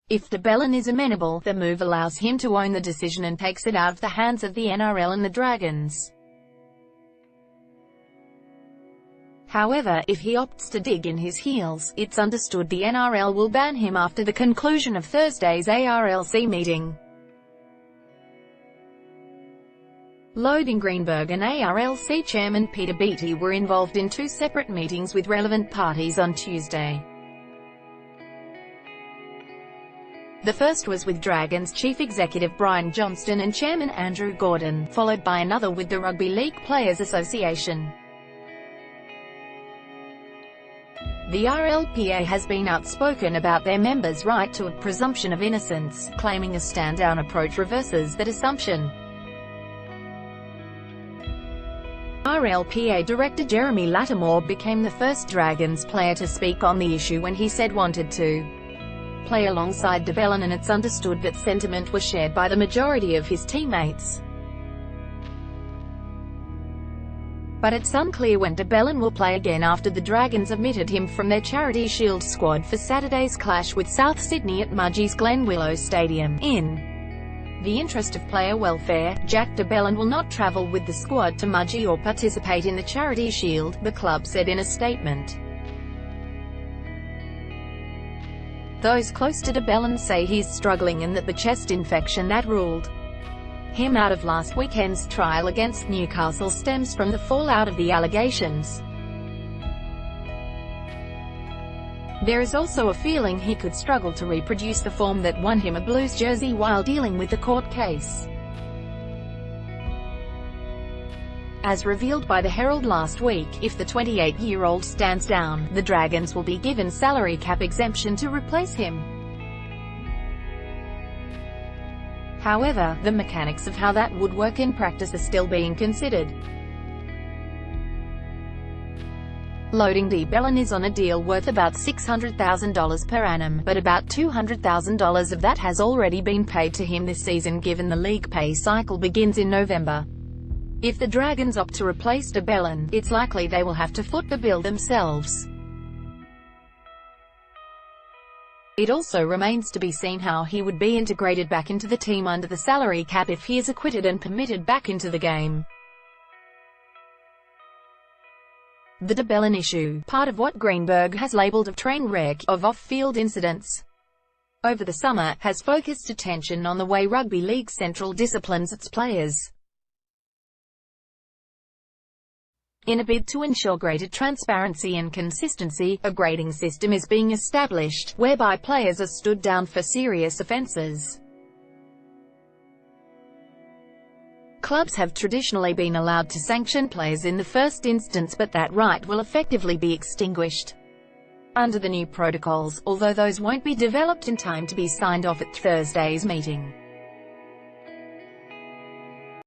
If de Belin is amenable, the move allows him to own the decision and takes it out of the hands of the NRL and the Dragons. However, if he opts to dig in his heels, it's understood the NRL will ban him after the conclusion of Thursday's ARLC meeting. LoadingGreenberg and ARLC chairman Peter Beattie were involved in two separate meetings with relevant parties on Tuesday. The first was with Dragons Chief Executive Brian Johnston and Chairman Andrew Gordon, followed by another with the Rugby League Players Association. The RLPA has been outspoken about their members' right to a presumption of innocence, claiming a stand-down approach reverses that assumption. RLPA Director Jeremy Lattimore became the first Dragons player to speak on the issue when he said wanted to play alongside de Belin, and it's understood that sentiment was shared by the majority of his teammates. But it's unclear when de Belin will play again after the Dragons omitted him from their Charity Shield squad for Saturday's clash with South Sydney at Mudgee's Glen Willow Stadium. In the interest of player welfare, Jack de Belin will not travel with the squad to Mudgee or participate in the Charity Shield, the club said in a statement. Those close to de Belin say he's struggling and that the chest infection that ruled him out of last weekend's trial against Newcastle stems from the fallout of the allegations. There is also a feeling he could struggle to reproduce the form that won him a Blues jersey while dealing with the court case. As revealed by the Herald last week, if the 28-year-old stands down, the Dragons will be given salary cap exemption to replace him. However, the mechanics of how that would work in practice are still being considered. Loading de Belin is on a deal worth about $600,000 per annum, but about $200,000 of that has already been paid to him this season given the league pay cycle begins in November. If the Dragons opt to replace de Belin, it's likely they will have to foot the bill themselves. It also remains to be seen how he would be integrated back into the team under the salary cap if he is acquitted and permitted back into the game. The de Belin issue, part of what Greenberg has labelled a train wreck of off-field incidents over the summer, has focused attention on the way Rugby League Central disciplines its players. In a bid to ensure greater transparency and consistency, a grading system is being established, whereby players are stood down for serious offences. Clubs have traditionally been allowed to sanction players in the first instance, but that right will effectively be extinguished under the new protocols, although those won't be developed in time to be signed off at Thursday's meeting.